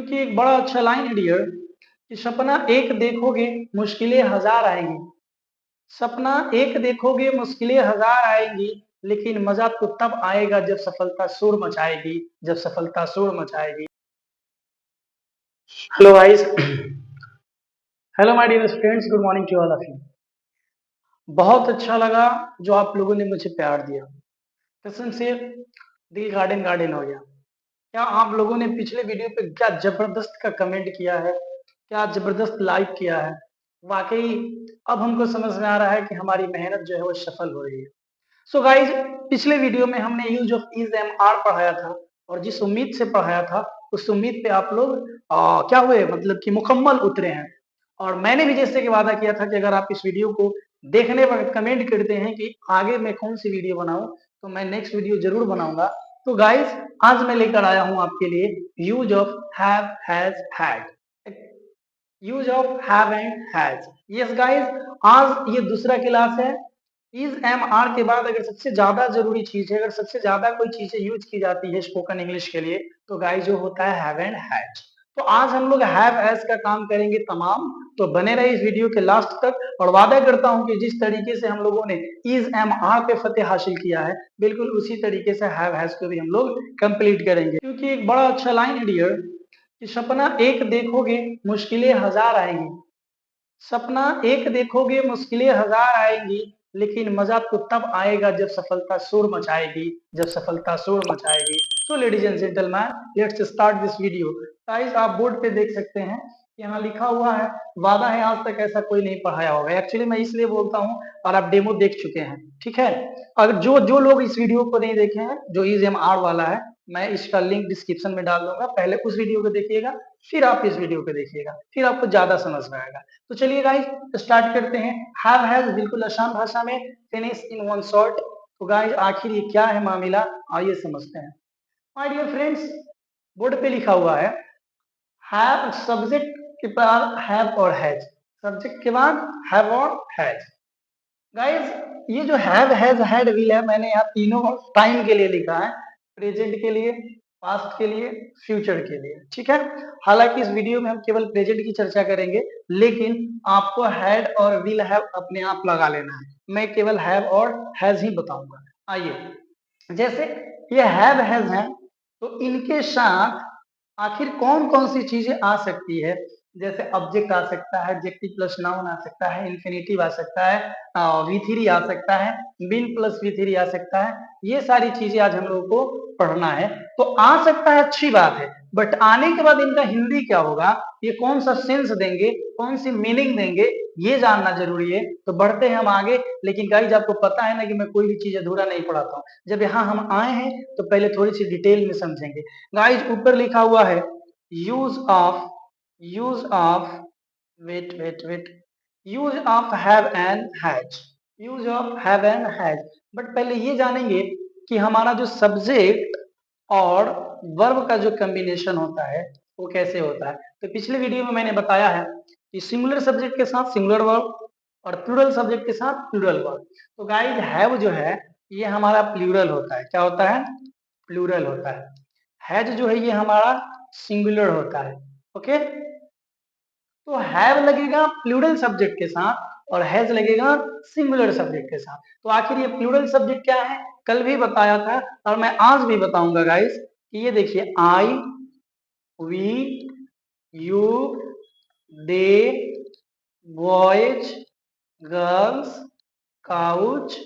क्योंकि एक बड़ा अच्छा लाइन है डियर कि सपना एक देखोगे मुश्किलें हजार आएंगी। सपना एक देखोगे मुश्किलें हजार आएंगी, लेकिन मजा तो तब आएगा जब सफलता शोर मचाएगी, जब सफलता शोर मचाएगी। Hello guys, hello my dear friends, good morning to all of you. बहुत अच्छा लगा जो आप लोगों ने मुझे प्यार दिया, कसम से दिल गार्डन गार्डन हो गया। क्या आप लोगों ने पिछले वीडियो पे क्या जबरदस्त का कमेंट किया है, क्या जबरदस्त लाइक किया है। वाकई अब हमको समझ में आ रहा है कि हमारी मेहनत जो है वो सफल हो रही है। सो गाइज, पिछले वीडियो में हमने use of is am are पढ़ाया था, और जिस उम्मीद से पढ़ाया था उस उम्मीद पे आप लोग क्या हुए, मतलब कि मुकम्मल उतरे हैं। और मैंने भी जैसे कि वादा किया था कि अगर आप इस वीडियो को देखने पर कमेंट करते हैं कि आगे मैं कौन सी वीडियो बनाऊं, तो मैं नेक्स्ट वीडियो जरूर बनाऊंगा। तो गाइज, आज मैं लेकर आया हूं आपके लिए use of have, has, had. Use of have and has. Yes guys, आज ये दूसरा क्लास है। इज एम आर के बाद अगर सबसे ज्यादा जरूरी चीज है, अगर सबसे ज्यादा कोई चीजें यूज की जाती है स्पोकन इंग्लिश के लिए, तो गाइस जो होता है हैव एंड हैज। तो आज हम लोग हैव हैज का काम करेंगे तमाम। तो बने रहे इस वीडियो के लास्ट तक, और वादा करता हूं कि जिस तरीके से हम लोगों ने इज एम आर पे फतेह हासिल किया है, बिल्कुल उसी तरीके से हैव हैज को भी हम लोग कंप्लीट करेंगे। क्योंकि एक बड़ा अच्छा लाइन है डियर कि सपना एक देखोगे मुश्किलें हजार आएंगी। सपना एक देखोगे मुश्किलें हजार आएंगी, लेकिन मजा तो तब आएगा जब सफलता शोर मचाएगी, जब सफलता शोर मचाएगी। So ladies and gentleman, let's start this video. Guys, आप बोर्ड पे देख सकते हैं, यहाँ लिखा हुआ है, वादा है आज तक ऐसा कोई नहीं पढ़ाया होगा। एक्चुअली मैं इसलिए बोलता हूँ, और आप डेमो देख चुके हैं, ठीक है। अगर जो जो लोग इस वीडियो को नहीं देखे हैं, जो इज एम आर वाला है, मैं इसका लिंक डिस्क्रिप्शन में डाल दूंगा। पहले उस वीडियो को देखिएगा, फिर आप इस वीडियो को देखिएगा, फिर आपको ज्यादा समझ में आएगा। तो चलिए गाइस स्टार्ट करते हैं। हैव हैज बिल्कुल आसान भाषा में, फिनिश इन वन शॉट। तो गाइस आखिर ये क्या है मामला, आइए समझते हैं। माय डियर फ्रेंड्स, बोर्ड पे लिखा हुआ है हैव, सब्जेक्ट के बाद हैव और हैज, सब्जेक्ट के बाद हैव और हैज। गाइस, ये जो हैव हैज हैड विल है, मैंने यहाँ तीनों टाइम के लिए लिखा है, प्रेजेंट के लिए, पास्ट के लिए, फ्यूचर के लिए, ठीक है। हालांकि इस वीडियो में हम केवल प्रेजेंट की चर्चा करेंगे, लेकिन आपको हैड और विल हैव अपने आप लगा लेना है। मैं केवल हैव और हैज ही बताऊंगा। आइए, जैसे ये हैव हैज है, तो इनके साथ आखिर कौन कौन सी चीजें आ सकती है। जैसे ऑब्जेक्ट आ सकता है, एडजेक्टिव प्लस नाउन आ सकता है, इन्फिनिटिव आ सकता है, V3 आ सकता है, बिन प्लस V3 आ सकता है। ये सारी चीजें आज हम लोगों को पढ़ना है। तो आ सकता है, अच्छी बात है, बट आने के बाद इनका हिंदी क्या होगा, ये कौन सा सेंस देंगे, कौन सी मीनिंग देंगे, ये जानना जरूरी है। तो बढ़ते हैं हम आगे। लेकिन गाइज, आपको पता है ना कि मैं कोई भी चीज अधूरा नहीं पढ़ाता हूँ। जब यहाँ हम आए हैं तो पहले थोड़ी सी डिटेल में समझेंगे। गाइज, ऊपर लिखा हुआ है use of, wait wait wait, use of have and has, use of have and has. But पहले ये जानेंगे कि हमारा जो सब्जेक्ट और वर्ब का जो कॉम्बिनेशन होता है वो कैसे होता है। तो पिछले वीडियो में मैंने बताया है कि सिंगुलर सब्जेक्ट के साथ सिंगुलर वर्ब, और प्लूरल सब्जेक्ट के साथ प्लूरल वर्ब। तो गाइस, हैव जो है ये हमारा प्लूरल होता है। क्या होता है? प्लूरल होता है। हैज जो है ये हमारा सिंगुलर होता है। ओके, तो हैव लगेगा प्लूरल सब्जेक्ट के साथ, और हैज लगेगा सिंगुलर सब्जेक्ट के साथ। तो आखिर ये प्लूरल सब्जेक्ट क्या है, कल भी बताया था और मैं आज भी बताऊंगा गाइस। कि ये देखिए, I, we, you, they, boys, girls, couch,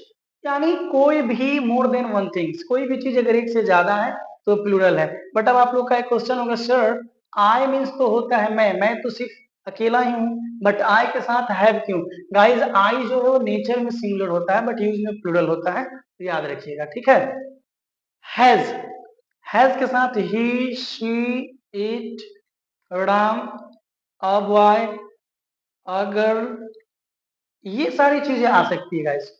यानी कोई भी मोर देन वन थिंग्स, कोई भी चीज अगर एक से ज्यादा है तो प्लूरल है। बट अब आप लोग का एक क्वेश्चन होगा, सर आई मीन्स तो होता है मैं तो सिर्फ अकेला ही हूँ, बट आई के साथ हैव क्यों? गाइज, आई जो है वो नेचर में सिंगुलर होता है, बट यूज में प्लूरल होता है, तो याद रखिएगा, ठीक है। हैज, हैज के साथ ही, she, it, Ram, a boy, a girl, ये सारी चीजें आ सकती है गाइस,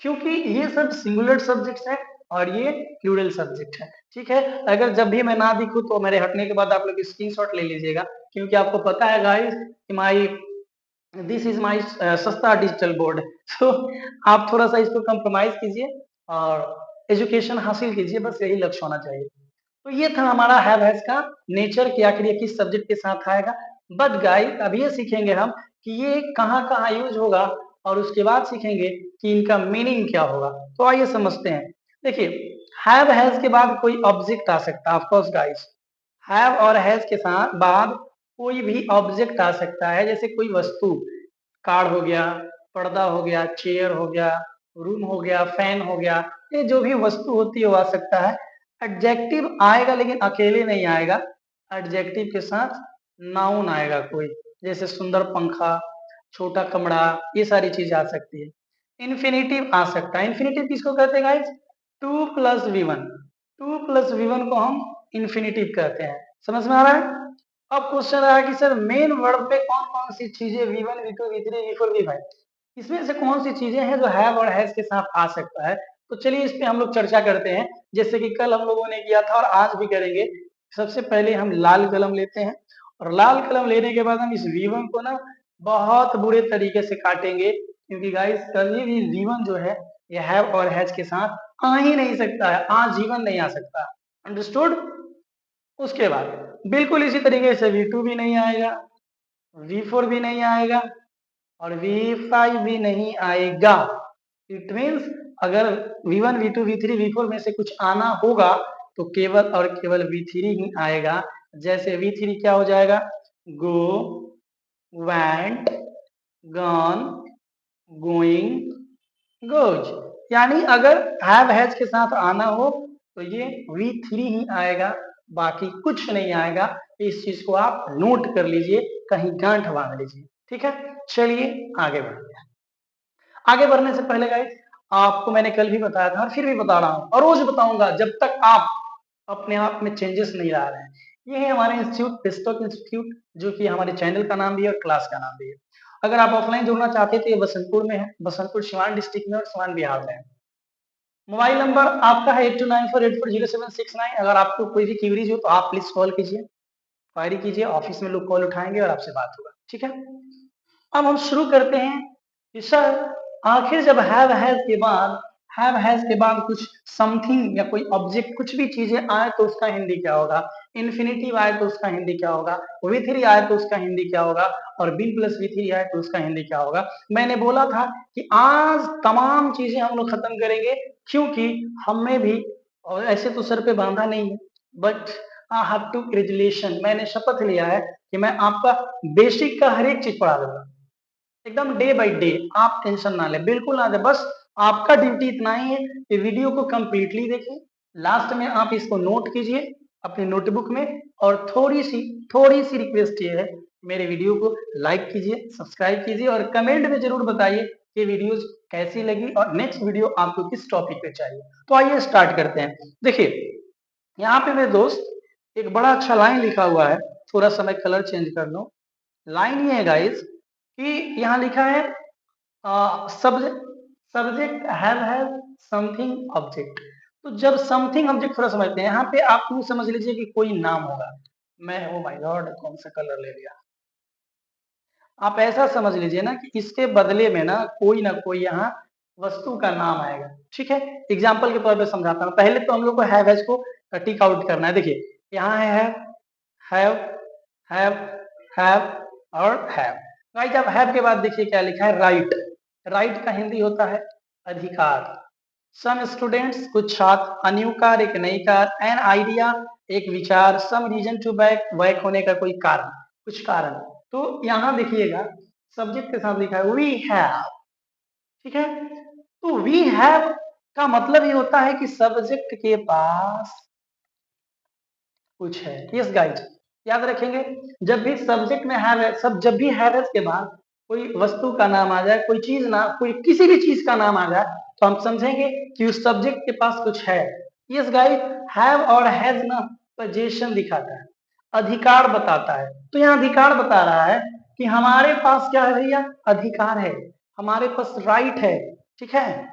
क्योंकि ये सब सिंगुलर सब्जेक्ट्स हैं और ये प्लूरल सब्जेक्ट है, ठीक है। अगर जब भी मैं ना दिखूं तो मेरे हटने के बाद आप लोग स्क्रीनशॉट ले लीजिएगा, क्योंकि आपको पता है गाइस कि माई, दिस इज माई सस्ता डिजिटल बोर्ड। तो आप थोड़ा सा इसको कंप्रोमाइज कीजिए और एजुकेशन हासिल कीजिए, बस यही लक्ष्य होना चाहिए। तो ये था हमारा हैव हैज का नेचर कि आखिर ये किस सब्जेक्ट के साथ आएगा। बट गाइस अब ये सीखेंगे हम कि ये कहाँ कहाँ यूज होगा और उसके बाद सीखेंगे कि इनका मीनिंग क्या होगा। तो आइए समझते हैं। देखिए हैव हैज के बाद कोई ऑब्जेक्ट आ सकता है। ऑफ कोर्स गाइस हैव और हैज के साथ बाद कोई भी ऑब्जेक्ट आ सकता है, जैसे कोई वस्तु, कार हो गया, पर्दा हो गया, चेयर हो गया, रूम हो गया, फैन हो गया, ये जो भी वस्तु होती है वो आ सकता है। एडजेक्टिव आएगा लेकिन अकेले नहीं आएगा, एडजेक्टिव के साथ नाउन आएगा कोई, जैसे सुंदर पंखा, छोटा कमरा, ये सारी चीजें आ सकती है। इन्फिनेटिव आ सकता है। इन्फिनेटिव किसको कहते हैं guys? To plus V one, to plus V one को हम इन्फिनेटिव कहते हैं। समझ में आ रहा है? अब क्वेश्चन आया कि सर मेन वर्ब में कौन कौन सी चीजें V1 V2 V3 V4 V5, इसमें से कौन सी चीजें हैं जो हैव और हैज के साथ आ सकता है? तो चलिए इस पे हम लोग चर्चा करते हैं, जैसे कि कल हम लोगों ने किया था और आज भी करेंगे। सबसे पहले हम लाल कलम लेते हैं और लाल कलम लेने के बाद हम इस V1 को ना बहुत बुरे तरीके से काटेंगे, क्योंकि गाइस कभी भी V1 जो है ये हैव और हैज के साथ आ ही नहीं सकता है, आजीवन नहीं आ सकता। अंडरस्टूड? उसके बाद बिल्कुल इसी तरीके से V2 भी नहीं आएगा, V4 भी नहीं आएगा और V5 भी नहीं आएगा। इट मीन्स अगर V1 V2 V3 V4 में से कुछ आना होगा तो केवल और केवल V3 ही आएगा। जैसे V3 क्या हो जाएगा? गो, वेंट, गॉन, गोइंग, गोज। यानी अगर हैव हैज के साथ आना हो तो ये V3 ही आएगा, बाकी कुछ नहीं आएगा। इस चीज को आप नोट कर लीजिए, कहीं गांठ बांध लीजिए। ठीक है, चलिए आगे बढ़ते हैं। आगे बढ़ने से पहले गाइस आपको मैंने कल भी बताया था और फिर भी बता रहा हूं और रोज बताऊंगा जब तक आप अपने आप में चेंजेस नहीं ला रहे हैं। ये है हमारे इंस्टीट्यूट पिस्टॉक इंस्टीट्यूट, जो कि हमारे चैनल का नाम भी है और क्लास का नाम भी है। अगर आप ऑफलाइन जुड़ना चाहते हैं तो ये बसंतपुर में है, बसंतपुर सिवान डिस्ट्रिक्ट में और सिवान बिहार में है। मोबाइल नंबर आपका है 8294840769। अगर आपको कोई भी क्यूरीज हो तो आप प्लीज कॉल कीजिए, क्वायरी कीजिए, ऑफिस में लोग कॉल उठाएंगे और आपसे बात होगा। ठीक है, अब हम शुरू करते हैं कि सर आखिर जब हैव हैज के बाद कुछ समथिंग या कोई ऑब्जेक्ट कुछ भी चीजें आए तो उसका हिंदी क्या होगा? इन्फिनिटिव आए तो उसका हिंदी क्या होगा? V3 आए तो उसका हिंदी क्या होगा? और बिन प्लस V3 आए तो उसका हिंदी क्या होगा? मैंने बोला था कि आज तमाम चीजें हम लोग खत्म करेंगे, क्योंकि हमें भी, और ऐसे तो सर पे बांधा नहीं है, but I have to resolution, मैंने शपथ लिया है कि मैं आपका बेसिक का हर एक चीज पढ़ा दूंगा एकदम डे बाय डे। आप टेंशन ना ले, बिल्कुल ना ले, बस आपका ड्यूटी इतना ही है कि वीडियो को कंप्लीटली देखिए, लास्ट में आप इसको नोट कीजिए अपनी नोटबुक में, और थोड़ी सी रिक्वेस्ट ये है, मेरे वीडियो को लाइक कीजिए, सब्सक्राइब कीजिए और कमेंट में जरूर बताइए कि वीडियोस कैसी लगी और नेक्स्ट वीडियो आपको किस टॉपिक पे चाहिए। तो आइए स्टार्ट करते हैं। देखिए यहाँ पे मेरे दोस्त एक बड़ा अच्छा लाइन लिखा हुआ है, थोड़ा सा मैं कलर चेंज कर लूं। लाइन ये है गाइस कि यहाँ लिखा है subject, subject have something object. तो जब समथिंग ऑब्जेक्ट थोड़ा समझते हैं, यहाँ पे आप यूं समझ लीजिए कि कोई नाम होगा। मैं, ओ माय गॉड, कौन सा कलर ले लिया। आप ऐसा समझ लीजिए ना कि इसके बदले में ना कोई यहाँ वस्तु का नाम आएगा। ठीक है, एग्जाम्पल के तौर पे समझाता हूँ। पहले तो हम लोग को हैव हैज को टिक आउट करना है। देखिए यहाँ है हैव, हैव, हैव और हैव। राइट, अब हैव के बाद देखिए क्या लिखा है, राइट। राइट का हिंदी होता है अधिकार। सम स्टूडेंट्स, कुछ छात्र, अ न्यू कार, एक नई कार, एन आइडिया, एक विचार, some reason to back, back होने का कोई कारण, कुछ कारण। तो यहाँ देखिएगा सब्जेक्ट के साथ लिखा है वी हैव। ठीक है, तो वी हैव का मतलब ये होता है कि सब्जेक्ट के पास कुछ है। यस गाइज, याद रखेंगे जब भी सब्जेक्ट में हैव है, सब जब भी हैव है के बाद कोई वस्तु का नाम आ जाए, कोई चीज ना, कोई किसी भी चीज का नाम आ जाए, तो हम समझेंगे कि उस सब्जेक्ट के पास कुछ है। यस गाइज, हैव और हैज ना पोजीशन दिखाता है, अधिकार बताता है। तो यहाँ अधिकार बता रहा है कि हमारे पास क्या है भैया, अधिकार है, हमारे पास राइट है। ठीक है,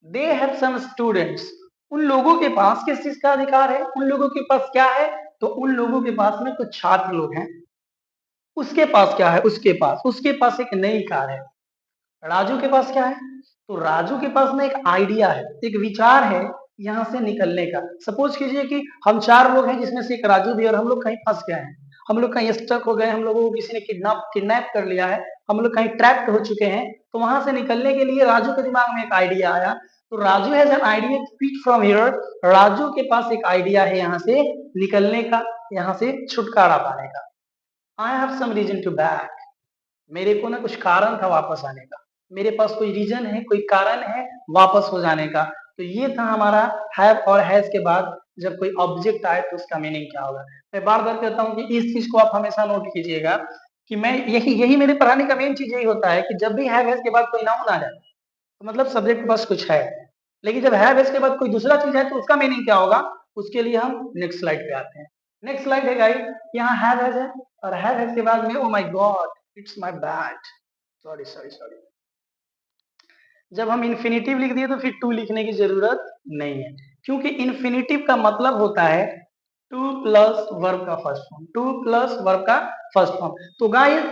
दे हैव सम स्टूडेंट्स, उन लोगों के पास किस चीज का अधिकार है, उन लोगों के पास क्या है, तो उन लोगों के पास में कुछ छात्र लोग हैं, उसके पास क्या है, उसके पास एक नई कार है। राजू के पास क्या है, तो राजू के पास में एक आइडिया है, एक विचार है यहाँ से निकलने का। सपोज कीजिए कि हम 4 लोग हैं जिसमें से एक राजू भी, और हम लोग कहीं फंस गए हैं, हम लोग कहीं स्टक हो गए, हम लोगों को किसी ने किडनैप कर लिया है, हम लोग कहीं ट्रैप्ड हो चुके हैं। तो वहां से निकलने के लिए राजू के दिमाग में एक आइडिया आया। तो Raju has an idea to quit from here. Raju के पास एक आइडिया है यहाँ से निकलने का, यहाँ से छुटकारा पाने का। I have some reason to back. मेरे को ना कुछ कारण था वापस आने का, मेरे पास कोई रीजन है, कोई कारण है वापस हो जाने का। तो ये था हमारा हैव और हैज के बाद जब कोई ऑब्जेक्ट आए तो उसका मीनिंग क्या होगा। मैं बार बार कहता हूँ कि इस चीज को आप हमेशा नोट कीजिएगा कि मैं यही यही मेरे पढ़ाने का मेन चीज यही होता है कि जब भी हैव हैज के बाद कोई नाउन आ जाए तो मतलब सब्जेक्ट के पास कुछ है। लेकिन जब हैव हैज के बाद कोई दूसरा चीज है तो उसका मीनिंग क्या होगा, उसके लिए हम नेक्स्ट स्लाइड पे आते हैं। नेक्स्ट स्लाइड है गाइस, यहाँ हैव हैज है और हैव हैज के बाद में oh my God it's my bad, sorry sorry sorry. जब हम इन्फिनिटिव लिख दिए तो फिर टू लिखने की जरूरत नहीं है, क्योंकि इन्फिनिटिव का मतलब होता है टू प्लस वर्ब का first form, two plus verb का फर्स्ट फॉर्म। तो गाइस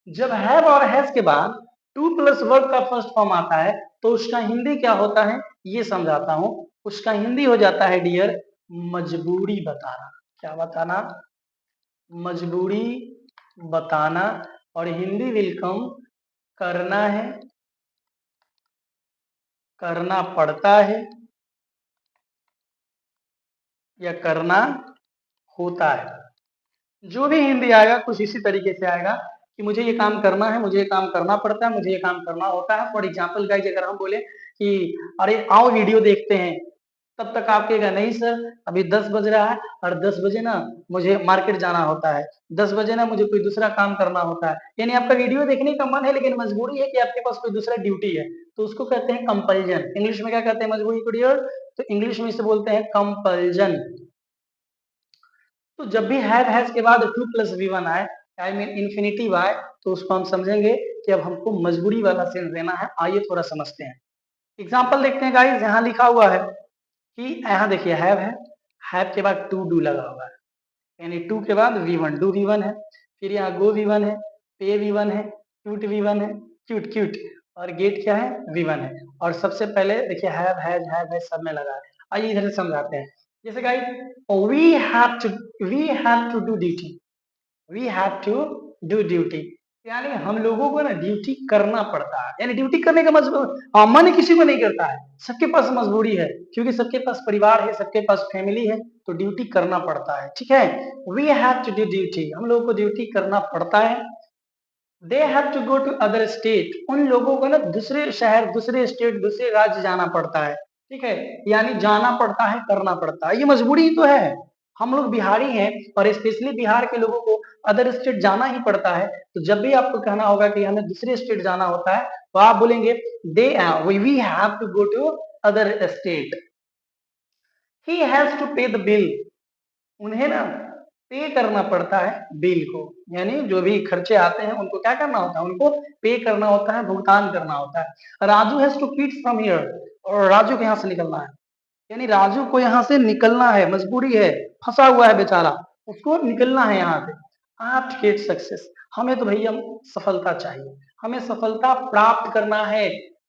जब हैव और हैज के बाद टू प्लस वर्ब का फर्स्ट फॉर्म आता है तो उसका हिंदी क्या होता है ये समझाता हूं। उसका हिंदी हो जाता है डियर मजबूरी बताना। क्या बताना, मजबूरी बताना। और हिंदी विल कम करना है, करना पड़ता है या करना होता है। जो भी हिंदी आएगा कुछ इसी तरीके से आएगा कि मुझे ये काम करना है, मुझे ये काम करना पड़ता है, मुझे ये काम करना होता है। फॉर एग्जाम्पल गाइस अगर हम बोले कि अरे आओ वीडियो देखते हैं, तब तक आप कहेगा नहीं सर अभी 10 बज रहा है और 10 बजे ना मुझे मार्केट जाना होता है, 10 बजे ना मुझे कोई दूसरा काम करना होता है। यानी आपका वीडियो देखने का मन है लेकिन मजबूरी है कि आपके पास कोई दूसरा ड्यूटी है, तो उसको कहते हैं कंपल्जन। इंग्लिश में क्या कहते हैं मजबूरी को डियर, तो इंग्लिश में इसे बोलते हैं कंपल्जन। तो जब भी हैज के बाद टू प्लस वी वन आए, आई मीन इन्फिनिटिव आए, तो उसको हम समझेंगे कि अब हमको मजबूरी वाला सेंस देना है। आइए थोड़ा समझते हैं, एग्जाम्पल देखते हैं गाइस। यहाँ लिखा हुआ है कि यहाँ देखिए हैव के बाद टू डू लगा हुआ है, यानी टू के बाद V one, do V one है। फिर यहाँ गो वी वन है, पे वी वन है, क्यूट वी वन है, क्यूट क्यूट, और गेट क्या है वी वन है। और सबसे पहले देखिए हैव सब में लगा है। आइए इधर से समझाते हैं। जैसे guys we have to do duty, we have to do duty, यानी हम लोगों को ना ड्यूटी करना पड़ता है। यानी ड्यूटी करने का मन किसी को नहीं करता है, सबके पास मजबूरी है, क्योंकि सबके पास परिवार है, सबके पास फैमिली है, तो ड्यूटी करना पड़ता है। ठीक है, we have to do duty, हम लोगों को ड्यूटी करना पड़ता है। They have to go to other state, उन लोगों को ना दूसरे शहर, दूसरे स्टेट, दूसरे राज्य जाना पड़ता है। ठीक है, यानी जाना पड़ता है, करना पड़ता है, ये मजबूरी ही तो है। हम लोग बिहारी हैं और स्पेशली बिहार के लोगों को अदर स्टेट जाना ही पड़ता है। तो जब भी आपको कहना होगा कि हमें दूसरे स्टेट जाना होता है तो आप बोलेंगे they we have to go to other state. He has to pay the bill, उन्हें ना पे करना पड़ता है बिल को, यानी जो भी खर्चे आते हैं उनको क्या करना होता है, उनको पे करना होता है, भुगतान करना होता है। Raju has to quit from here, और राजू को यहाँ से निकलना है, यानी राजू को यहाँ से निकलना है, मजबूरी है, फंसा हुआ है बेचारा, उसको निकलना है यहाँ से। I have to get success, हमें तो भैया सफलता चाहिए, हमें सफलता प्राप्त करना है।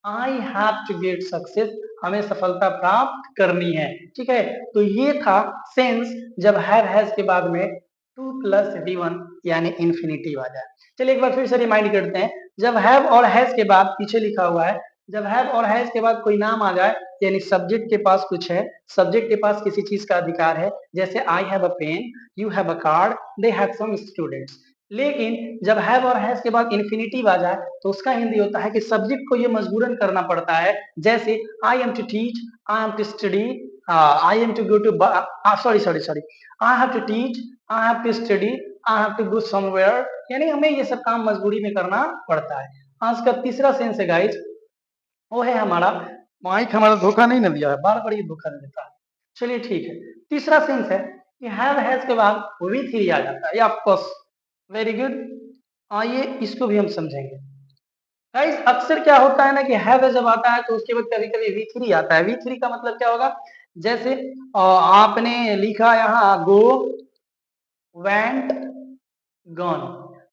I have to get success, हमें सफलता प्राप्त करनी है। ठीक है, तो ये था सेंस जब हैज के बाद में टू प्लस वी वन यानी इन्फिनिटिव आ जाए। चलिए एक बार फिर से रिमाइंड करते हैं, जब हैव और हैज के बाद पीछे लिखा हुआ है, जब हैव और हैज के बाद कोई नाम आ जाए, यानी सब्जेक्ट के पास कुछ है, सब्जेक्ट के पास किसी चीज का अधिकार है, जैसे I have a pen, you have a card, they have some students. लेकिन जब हैव और हैज के बाद इन्फिनिटिव आ जाए तो उसका हिंदी होता है कि सब्जेक्ट को ये मजबूरन करना पड़ता है। जैसे I am to teach, I am to study, I am to go to sorry sorry sorry I have to teach, I have to study, I have to go somewhere, यानी हमें ये सब काम मजबूरी में करना पड़ता है। आज का तीसरा सेंस है गाइस, वो है हमारा, माइक हमारा धोखा नहीं ना दिया है, बार बार ये धोखा देता है। चलिए ठीक है, तीसरा सेंस है कि हैव हैज के बाद वी थ्री आ जाता है, या ऑफ कोर्स, वेरी गुड। आइए इसको भी हम समझेंगे। गाइस अक्सर क्या होता है ना कि हैव जब आता है तो उसके बाद कभी कभी वी थ्री आता है। वी थ्री का मतलब क्या होगा, जैसे आपने लिखा यहाँ गो, वेंट, गॉन,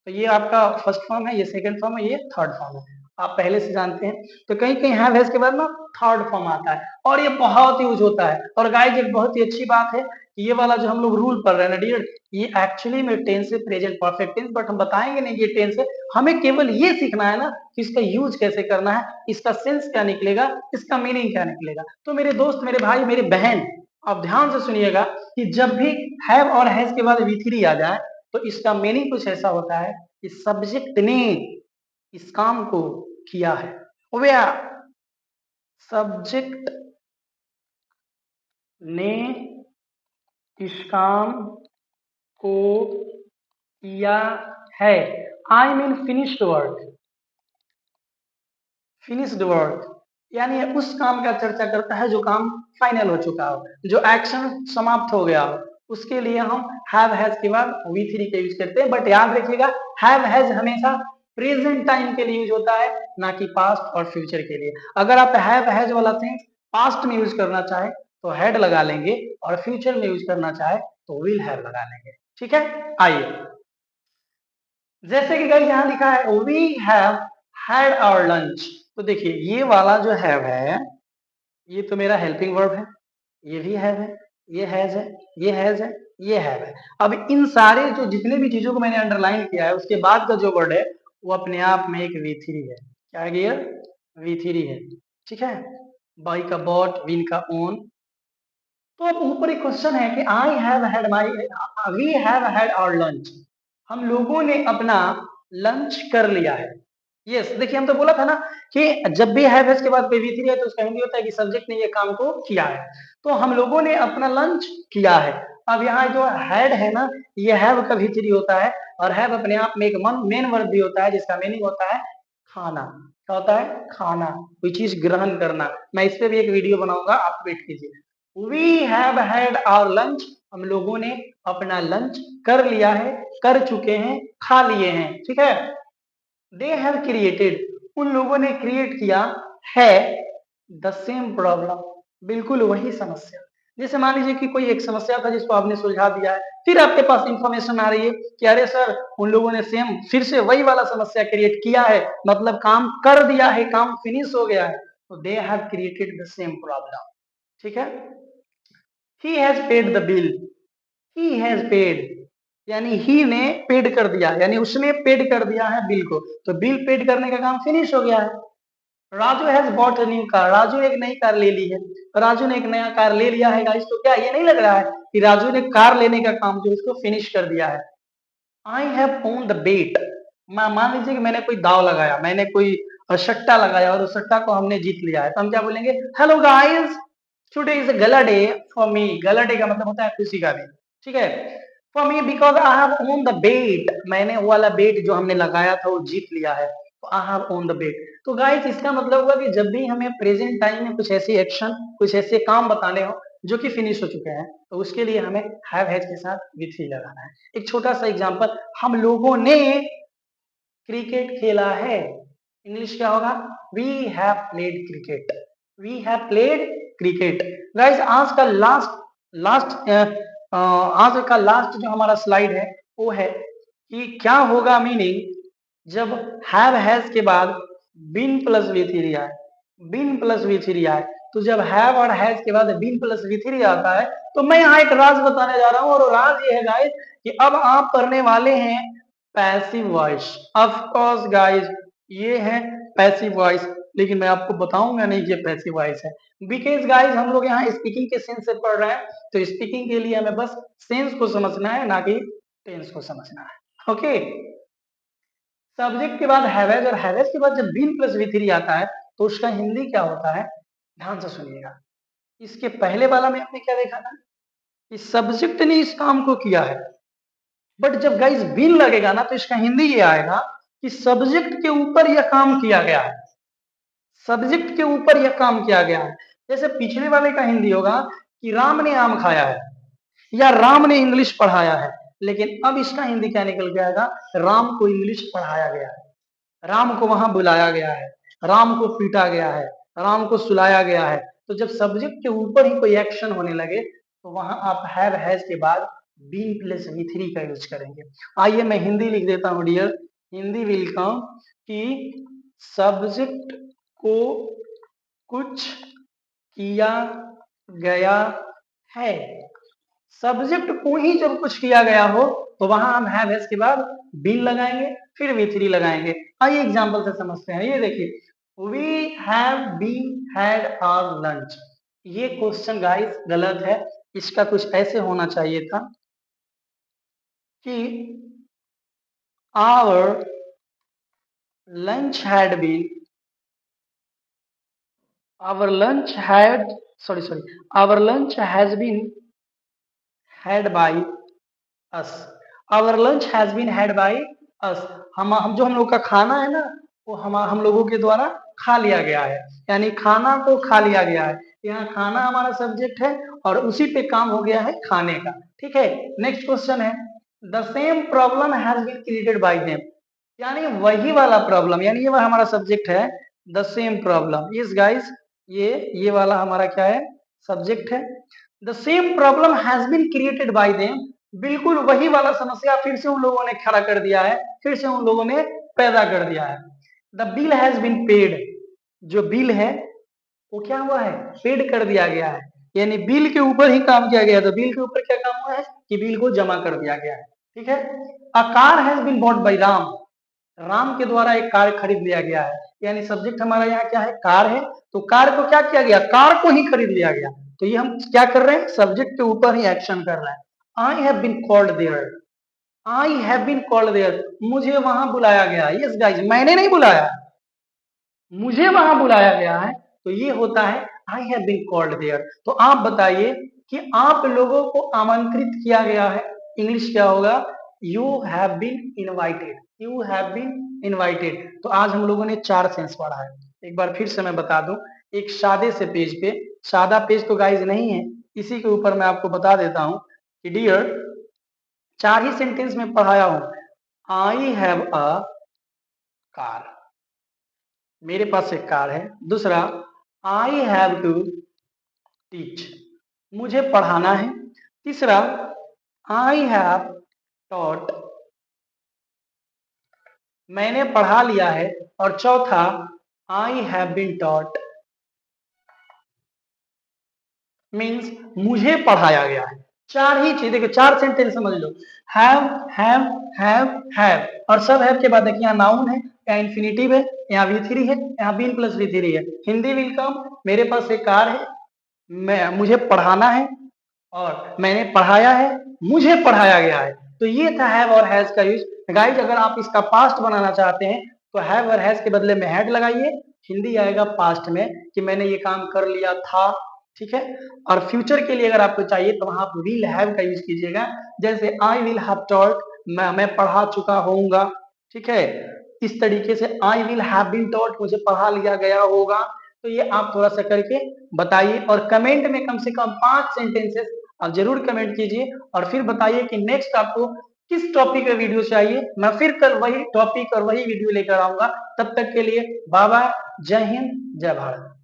तो ये आपका फर्स्ट फॉर्म है, ये सेकंड फॉर्म है, ये थर्ड फॉर्म है। आप पहले से जानते हैं। तो कहीं कहीं हैव हैज के बाद ना थर्ड फॉर्म आता है और ये बहुत यूज होता है। और गाइस एक बहुत ही अच्छी बात है कि ये वाला जो हम लोग रूल पढ़ रहे हैं ना डियर, ये एक्चुअली में टेंस है, प्रेजेंट परफेक्ट टेंस, बट हम बताएंगे नहीं ये टेंस है। हमें केवल ये सीखना है ना कि इसका यूज कैसे करना है, इसका सेंस क्या निकलेगा, इसका मीनिंग क्या निकलेगा। तो मेरे दोस्त, मेरे भाई, मेरी बहन, आप ध्यान से सुनिएगा कि जब भी हैव और हैज के बाद V3 आ जाए तो इसका मीनिंग कुछ ऐसा होता है कि सब्जेक्ट ने इस काम को किया है। या सब्जेक्ट ने इस काम को किया है। I mean finished work, finished work यानी उस काम का चर्चा करता है जो काम फाइनल हो चुका हो, जो एक्शन समाप्त हो गया हो। उसके लिए हम हैव हैज के बाद V3 का यूज करते हैं। बट याद रखिएगा हैव हैज हमेशा प्रेजेंट टाइम के लिए यूज होता है, ना कि पास्ट और फ्यूचर के लिए। अगर आप हैव हैज वाला सेंस पास्ट में यूज करना चाहे तो हैड लगा लेंगे, और फ्यूचर में यूज करना चाहे तो विल हैव लगा लेंगे। ठीक है, आइए जैसे कि गाइस यहाँ लिखा है we have had our lunch. तो देखिए ये वाला जो हैव है ये तो मेरा हेल्पिंग वर्ब है, ये भी हैव है, ये हैज है, ये हैज है, ये हैव है। अब इन सारे जो जितने भी चीजों को मैंने अंडरलाइन किया है उसके बाद का जो वर्ड है वो अपने आप में एक V3 है। क्या है ये? V3 है। ठीक है, बाई का बॉट, विन का ओन। तो अब ऊपर एक क्वेश्चन है कि I have had my, we have had our lunch, हम लोगों ने अपना लंच कर लिया है। यस देखिए हम तो बोला था ना कि जब भी हैव हैज के बाद कोई V3 है तो उसका हिंदी होता है कि सब्जेक्ट ने ये काम को किया है। तो हम लोगों ने अपना लंच किया है। अब यहाँ जो हैड है ना ये हैव का V3 होता है, और हैव अपने आप में एक मेन वर्ब भी होता है जिसका मीनिंग होता है खाना। क्या होता है? खाना, कोई चीज ग्रहण करना। मैं इस पे भी एक वीडियो बनाऊंगा, आप वेट कीजिए। We have had our lunch, हम लोगों ने अपना लंच कर लिया है, कर चुके हैं, खा लिए हैं। ठीक है, दे हैव क्रिएटेड, उन लोगों ने क्रिएट किया है द सेम प्रॉब्लम, बिल्कुल वही समस्या। जैसे मान लीजिए कि कोई एक समस्या था जिसको आपने सुलझा दिया है, फिर आपके पास इंफॉर्मेशन आ रही है कि अरे सर उन लोगों ने सेम फिर से वही वाला समस्या क्रिएट किया है, मतलब काम कर दिया है, काम फिनिश हो गया है। तो they have created the same problem. ठीक है, he has paid the bill, he has paid यानी ही ने पेड कर दिया, यानी उसने पेड कर दिया है बिल को, तो बिल पेड करने का काम फिनिश हो गया है। Raju has bought a new car, Raju ने एक नई कार ले ली है, राजू ने एक नया कार ले लिया है गाइस। तो क्या ये नहीं लग रहा है कि राजू ने कार लेने का काम जो उसको फिनिश कर दिया है। आई हैव ओन द बेट, मान लीजिए कि मैंने कोई दाव लगाया, मैंने कोई सट्टा लगाया और उस सट्टा को हमने जीत लिया है, तो हम क्या बोलेंगे? Hello guys, today is a गला डे फॉर मी। गला डे का मतलब होता है खुशी का दिन। ठीक है, for me because I have own the bet, मैंने वो वाला बेट जो हमने लगाया था वो जीत लिया है, तो आई हैव ओन द बेट। तो गाइस इसका मतलब हुआ कि जब भी हमें प्रेजेंट टाइम में कुछ ऐसी एक्शन, कुछ ऐसे काम बताने हो जो कि फिनिश हो चुके हैं, तो उसके लिए हमें हैव हैज के साथ V3 लगाना है। एक छोटा सा एग्जांपल, हम लोगों ने क्रिकेट खेला है, इंग्लिश क्या होगा? We have played cricket, we have played cricket. Guys आज का लास्ट आज का लास्ट जो हमारा स्लाइड है वो है कि क्या होगा मीनिंग जब हैव हैज के बाद बीन प्लस V3 आए, बीन प्लस V3 आए। तो जब हैव और हैज के बाद बीन प्लस V3 आता है तो मैं यहाँ एक राज बताने जा रहा हूँ, और राज ये है गाइस कि अब आप पढ़ने वाले हैं passive voice. Of course guys ये है पैसिव वॉइस, लेकिन मैं आपको बताऊंगा नहीं ये पैसिव वॉइस है, बिकॉज गाइस हम लोग यहाँ स्पीकिंग के सेंस से पढ़ रहे हैं, तो स्पीकिंग के लिए हमें बस सेंस को समझना है, ना कि टेंस को समझना है। ओके, सब्जेक्ट के बाद हैवेज, और हैवेज के बाद जब बीन प्लस V3 आता है तो उसका हिंदी क्या होता है? ध्यान से सुनिएगा। इसके पहले वाला में आपने क्या देखा था कि सब्जेक्ट ने इस काम को किया है, बट जब गाइस बीन लगेगा ना तो इसका हिंदी ये आएगा कि सब्जेक्ट के ऊपर यह काम किया गया है, सब्जेक्ट के ऊपर यह काम किया गया है। जैसे पिछले वाले का हिंदी होगा कि राम ने आम खाया है, या राम ने इंग्लिश पढ़ाया है, लेकिन अब इसका हिंदी क्या निकल के आएगा? राम को इंग्लिश पढ़ाया गया है, राम को वहां बुलाया गया है, राम को पीटा गया है, राम को सुलाया गया है। तो जब सब्जेक्ट के ऊपर ही कोई एक्शन होने लगे तो वहां आप हैव हैज के बाद बीन प्लस V3 का यूज करेंगे। आइए मैं हिंदी लिख देता हूं डियर, हिंदी विल कम कि सब्जेक्ट को कुछ किया गया है। सब्जेक्ट को ही जब कुछ किया गया हो तो वहां हम हैव के बाद बीन लगाएंगे, फिर V3 लगाएंगे। आइए एग्जांपल से समझते हैं। ये देखिए we have been had our lunch. ये क्वेश्चन गाइस गलत है, इसका कुछ ऐसे होना चाहिए था कि our lunch had been our lunch had sorry our lunch has been had by us। our lunch has been had by us। हम जो हम लोग का खाना है ना वो हम लोगों के द्वारा खा लिया गया है, यानी खाना को खा लिया गया है। यहाँ खाना हमारा सब्जेक्ट है और उसी पे काम हो गया है खाने का। ठीक है, नेक्स्ट क्वेश्चन है the same problem has been created by them. यानी वही वाला प्रॉब्लम, यानी ये हमारा सब्जेक्ट है the same problem. Yes guys, ये वाला हमारा क्या है, सब्जेक्ट है। The same problem has been created by them. बिल्कुल वही वाला समस्या फिर से उन लोगों ने खड़ा कर दिया है, फिर से उन लोगों ने पैदा कर दिया है। The bill has been paid. जो बिल है वो क्या हुआ है, पेड कर दिया गया है, यानी बिल के ऊपर ही काम किया गया। तो बिल के ऊपर क्या काम हुआ है कि बिल को जमा कर दिया गया है। ठीक है, a car has been bought by Ram. Ram के द्वारा एक कार खरीद लिया गया है, यानी सब्जेक्ट हमारा यहाँ क्या है, कार है। तो कार को क्या किया गया, कार को ही खरीद लिया गया। तो ये हम क्या कर रहे हैं, सब्जेक्ट के ऊपर ही एक्शन कर रहे हैं। I have been called there. I have been called there, मुझे वहां बुलाया गया। यस गाइस, मैंने नहीं बुलाया, मुझे वहां बुलाया गया है। तो ये होता है I have been called there. तो आप बताइए कि आप लोगों को आमंत्रित किया गया है, इंग्लिश क्या होगा, you have been invited. You have been invited. तो आज हम लोगों ने 4 सेंस पढ़ा है। एक बार फिर से मैं बता दूं, एक सादे से पेज पे, सादा पेज तो गाइज नहीं है, इसी के ऊपर मैं आपको बता देता हूं कि डियर 4 ही सेंटेंस में पढ़ाया हूं। आई हैव अ कार, मेरे पास एक कार है। दूसरा, आई हैव टू टीच, मुझे पढ़ाना है। तीसरा, आई हैव टॉट, मैंने पढ़ा लिया है। और चौथा, I have been taught, means मुझे पढ़ाया गया है। 4 ही चीज, देखो 4 सेंटेंस समझ लो, हैव और सब हैव के बाद देखिए यहाँ नाउन है, यहाँ इन्फिनिटिव है, यहाँ V3 है, यहाँ बीन प्लस V3 है। हिंदी वेलकम, मेरे पास एक कार है, मुझे पढ़ाना है और मैंने पढ़ाया है, मुझे पढ़ाया गया है। तो ये था हैव और हैज का यूज। गाइज अगर आप इसका पास्ट बनाना चाहते हैं तो हैव और हैज के बदले में हैड लगाइए, हिंदी आएगा पास्ट में कि मैंने ये काम कर लिया था। ठीक है, और फ्यूचर के लिए अगर आपको चाहिए तो वहां आप विल हैव का यूज कीजिएगा। जैसे आई विल हैव टॉट, मैं पढ़ा चुका होऊंगा। ठीक है, इस तरीके से I will have been taught, मुझे पढ़ा लिया गया होगा। तो ये आप थोड़ा सा करके बताइए और कमेंट में कम से कम 5 सेंटेंसेस आप जरूर कमेंट कीजिए और फिर बताइए कि नेक्स्ट आपको किस टॉपिक का वीडियो चाहिए। मैं फिर कल वही टॉपिक और वही वीडियो लेकर आऊंगा। तब तक के लिए बाय बाय, जय हिंद, जय भारत।